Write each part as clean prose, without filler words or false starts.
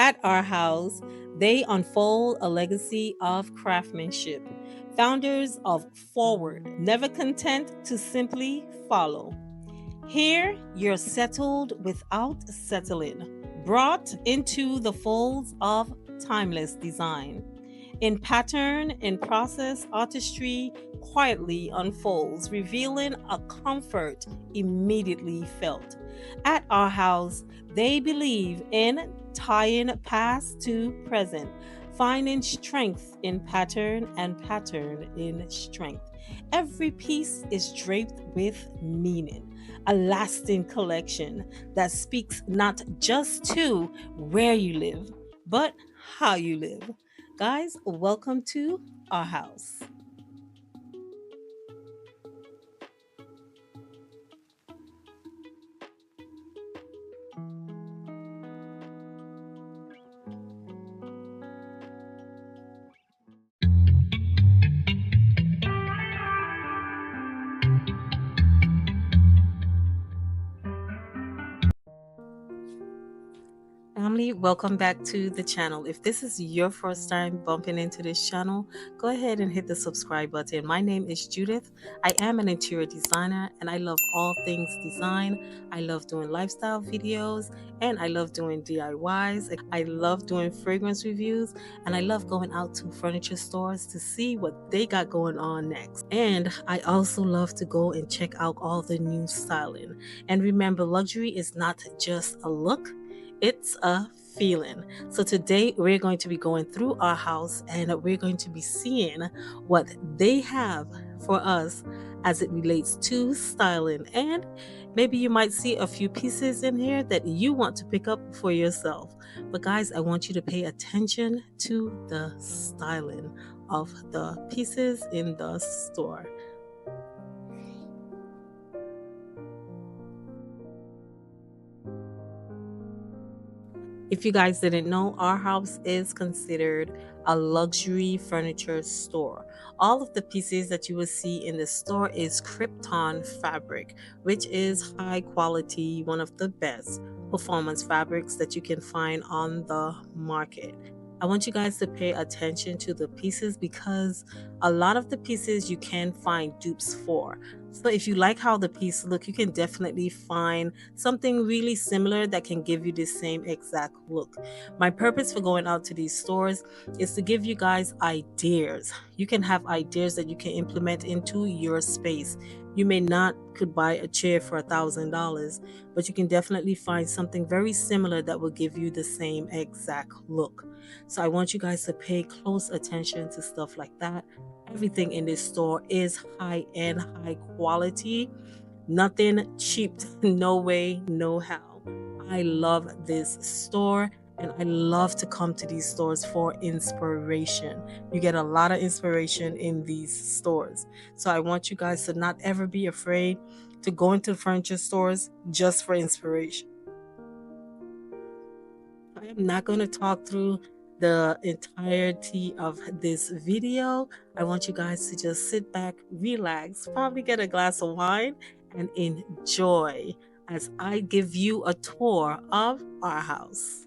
At Arhaus, they unfold a legacy of craftsmanship. Founders of Forward, never content to simply follow. Here, you're settled without settling, brought into the folds of timeless design. In pattern, in process, artistry quietly unfolds, revealing a comfort immediately felt. At our house, they believe in tying past to present, finding strength in pattern and pattern in strength. Every piece is draped with meaning, a lasting collection that speaks not just to where you live, but how you live. Guys, welcome to our house. Family, welcome back to the channel. If this is your first time bumping into this channel, go ahead and hit the subscribe button. My name is Judith. I am an interior designer and I love all things design. I love doing lifestyle videos and I love doing DIYs. I love doing fragrance reviews and I love going out to furniture stores to see what they got going on next. And I also love to go and check out all the new styling. And remember, luxury is not just a look, it's a feeling. So today we're going to be going through our house and we're going to be seeing what they have for us as it relates to styling. And maybe you might see a few pieces in here that you want to pick up for yourself. But guys, I want you to pay attention to the styling of the pieces in the store. If you guys didn't know, our house is considered a luxury furniture store. All of the pieces that you will see in the store is Krypton fabric, which is high quality, one of the best performance fabrics that you can find on the market. I want you guys to pay attention to the pieces because a lot of the pieces you can find dupes for. So if you like how the piece look, you can definitely find something really similar that can give you the same exact look. My purpose for going out to these stores is to give you guys ideas. You can have ideas that you can implement into your space. You may not could buy a chair for $1,000, but you can definitely find something very similar that will give you the same exact look. So I want you guys to pay close attention to stuff like that. Everything in this store is high end, high quality, nothing cheap, no way, no how. I love this store and I love to come to these stores for inspiration. You get a lot of inspiration in these stores. So I want you guys to not ever be afraid to go into furniture stores just for inspiration. I am not going to talk through the entirety of this video. I want you guys to just sit back, relax, probably get a glass of wine, and enjoy as I give you a tour of our house.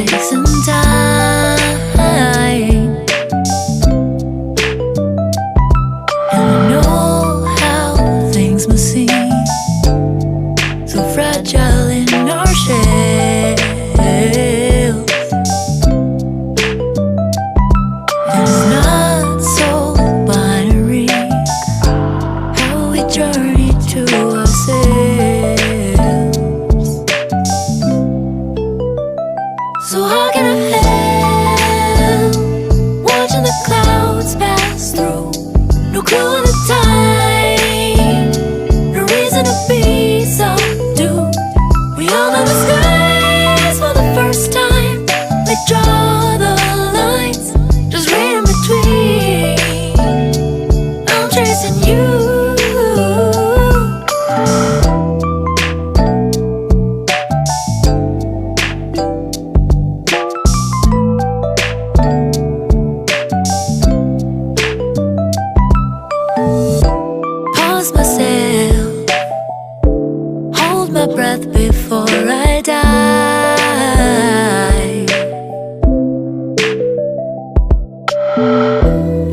space and time. And I know how things must seem so fragile in our shells. And it's not so binary how we journey to ourselves. So how can I help watching the clouds pass through? No clue in the time, no reason to be subdued. We all know the skies for the first time. They draw the lines, just read in between. I'm chasing you. Pause myself, hold my breath before I die.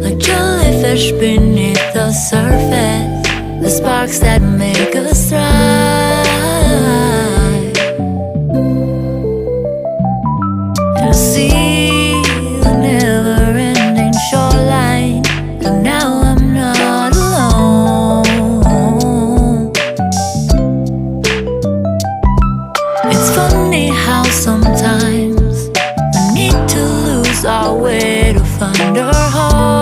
Like jellyfish beneath the surface, the sparks that make us thrive. And I see the never-ending shoreline, and now I'm not alone. It's funny how sometimes we need to lose our way to find our home.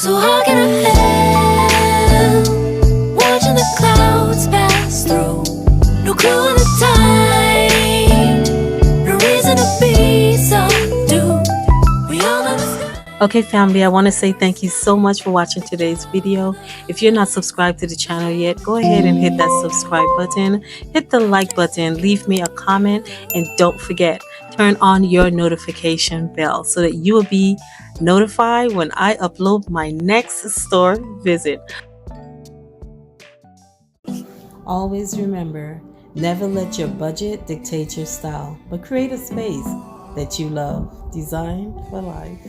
So how can I help watching the clouds pass through? No clue in the time, no reason to be subdued. We all know the sky. Okay, family, I want to say thank you so much for watching today's video. If you're not subscribed to the channel yet, go ahead and hit that subscribe button, hit the like button, leave me a comment, and don't forget, turn on your notification bell so that you will be notified when I upload my next store visit. Always remember, never let your budget dictate your style, but create a space that you love. Design for life.